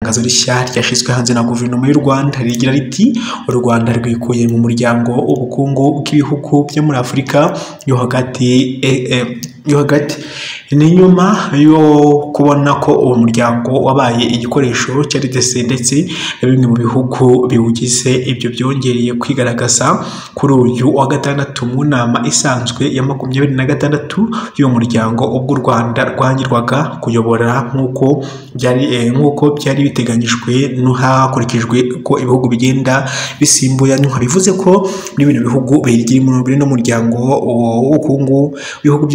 itangazo rishya ryashyizwe hanze na guverinoma y'u Rwanda rigira riti u Rwanda rwikuye mu muryango w'ubukungu bw'ibihugu byo muri Afurika yo hagati ni nyuma yo kubona ko uwo muryango wabaye igikoresho cya RDC ndetse na bimwe mu bihugu biwugize. Ibyo byongereye kwigaragaza kuri uyu wa gatandatu mu nama isanzwe ya 26 y'uwo muryango ubwo u Rwanda rwangirwaga kuyobora nk'uko byari biteganyijwe hakurikijwe ko ibihugu bigenda bisimburanywa. Bivuze ko n'ibintu bihugu biri no muryango w'ubukungu ibihugu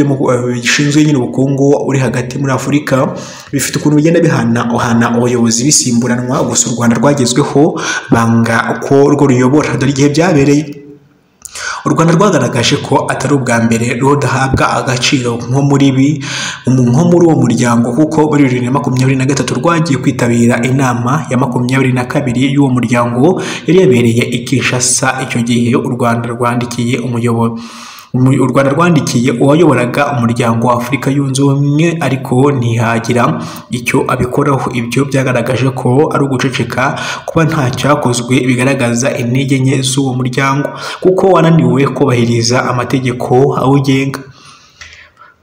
bishinzwe nyine ubukungu uri hagati muri Afurika bifite ukuntu bigenda bihana abayobozi bisimburanwa. Gusa u Rwanda rwagezweho banga ko rwo ruyobora, dore igihe byabereye u Rwanda rwagaragaje ko atari ubwa mbere rudahabwa agaciro nko muri uwo muryango, kuko muri 2023 rwagiye kwitabira inama ya 22 y'uwo muryango yari yabereye i Kinshasa. Icyo gihe u Rwanda rwandikiye uwayoboraga umuryango wa Afurika yunze ubumwe ariko ntihagira icyo abikoraho. Ibyo byagaragaje ko ari uguceceka, kuba nta cyakozwe bigaragaza intege nke z'uwo muryango kuko wananiwe kubahiriza amategeko awugenga.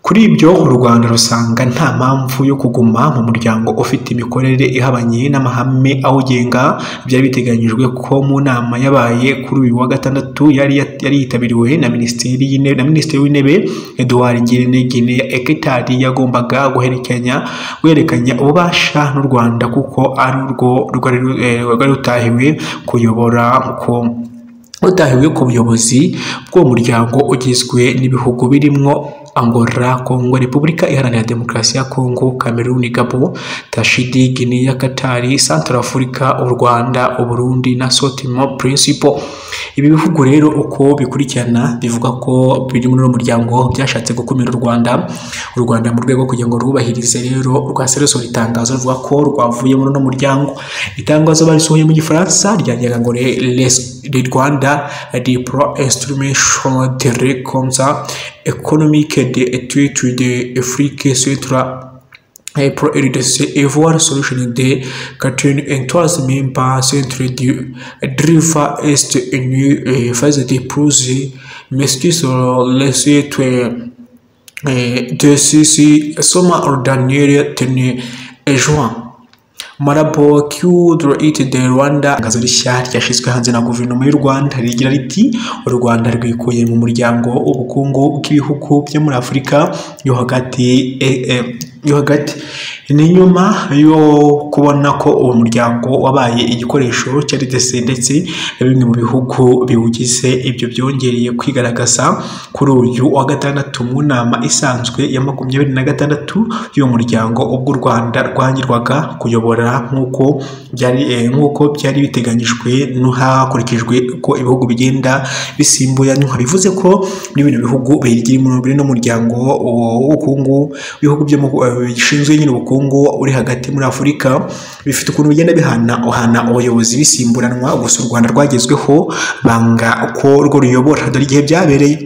Kuri ibyo u Rwanda rusanga nta mpamvu yo kuguma mu muryango ufite imikorere ihabanye n'amahame awugenga. Byari biteganyijwe ko mu nama yabaye kuri uyu wa gatandatu yari yitabiriwe na Minisitiri w'Intebe Edouard Ngirente Ekitari yagombaga guhererekanya ububasha n'u Rwanda kuko ari urwo rwari rutahiwe ku buyobozi bw'uwo muryango ugizwe n'ibihugu birimo Angola, Congo, Repubulika Iharanira Demokarasi ya Congo, Cameroon, Gabon, Tashidi, Guinea, Qatar, Central Africa, u Rwanda, u Burundi na Sao Tome and Principe. Ibi bihugu rero uko bikurikirana bivuga ko biri muri uwo muryango byashatse gukumira u Rwanda mu rwego kugira ngo rubahirize. Rero rwaseresohora itangazo ruvuga ko rwavuye muri uno muryango. Itangazo barisohoye mu Gifaransa ryagira ngo le Rwanda déploie instrumentation de récompense économique d'études d'Afrique centrale pour RDC et voir solution de 93 membres centres du Driva Est Uni phase de projet mais sur les sites de ceci soma ordinaire tenu juin Marabo Kudro ite de Rwanda. Itangazo rishya ryashyizwe hanze na guverinoma y'u Rwanda rigira riti u Rwanda rwikuye mu muryango w'ubukungu bw'ibihugu byo muri Afurika yo hagati ni nyuma yo kubona ko uwo muryango wabaye igikoresho cya RDC ndetse na bimwe mu bihugu biwugize. Ibyo byongereye kwigaragaza kuri uyu wa gatandatu mu nama isanzwe ya 26 y'uwo muryango ubwo u Rwanda rwangirwaga kuyobora nk'uko byari biteganyijwe hakurikijwe ko ibihugu bigenda bisimburanywa. Bivuze ko n'ibintu bihugu biri no muryango w'ubukungu ibihugu bishinzwe nyine ubukungu uri hagati muri Afurika bifite ukuntu bigenda bihana abayobozi bisimburanwa. Gusa u Rwanda rwagezweho banga ko rwo ruyobora, dore igihe byabereye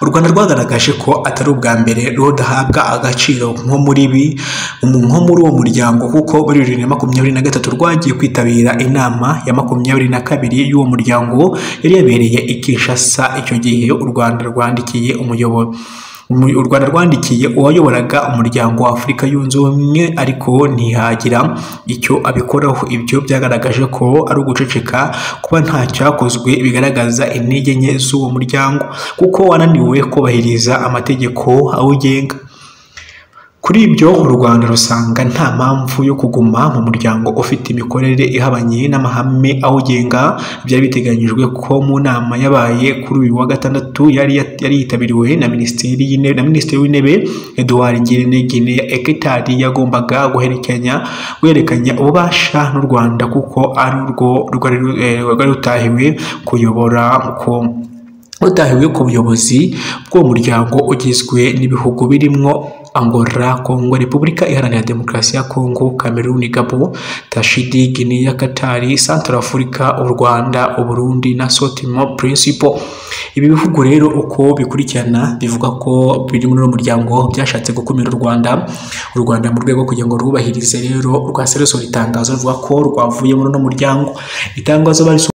u Rwanda rwagaragaje ko atari ubwa mbere rudahabwa agaciro nko muri uwo muryango, kuko muri 2023 rwagiye kwitabira inama ya 22 y'uwo muryango yari yabereye i Kinshasa. Icyo gihe u Rwanda rwandikiye uwayoboraga umuryango wa Afurika yunze ubumwe ariko ntihagira icyo abikoraho. Ibyo byagaragaje ko ari uguceceka, kuba nta cyakozwe bigaragaza intege nke z'uwo muryango kuko wananiwe kubahiriza amategeko awugenga. Kuri ibyo u Rwanda rusanga nta mpamvu yo kuguma mu muryango ufite imikorere ihabanye n'amahame awugenga. Byari biteganyijwe ko mu nama yabaye kuri uyu wa gatandatu yari yitabiriwe na Minisitiri w'Intebe Edouard Ngirente Ekitari yagombaga guhererekanya ububasha n'u Rwanda kuko ari urwo rwari rutahiwe utahiwe ku buyobozi bw'uwo muryango ugizwe n'ibihugu birimo Angola, Congo, Repubulika Iharanira Demokarasi ya Congo, Cameroon, Gabon, Tashidi, Guinea, Qatar, Central Africa, u Rwanda, u Burundi na Sao Tome Principe. Ibi bihugu rero uko bikurikirana bivuga ko biri muri uwo muryango byashatse gukumira u Rwanda mu rwego kugira ngo rubahirize rero rwasereso itangazo ruvuga ko rwavuye muri uno muryango. Itangazo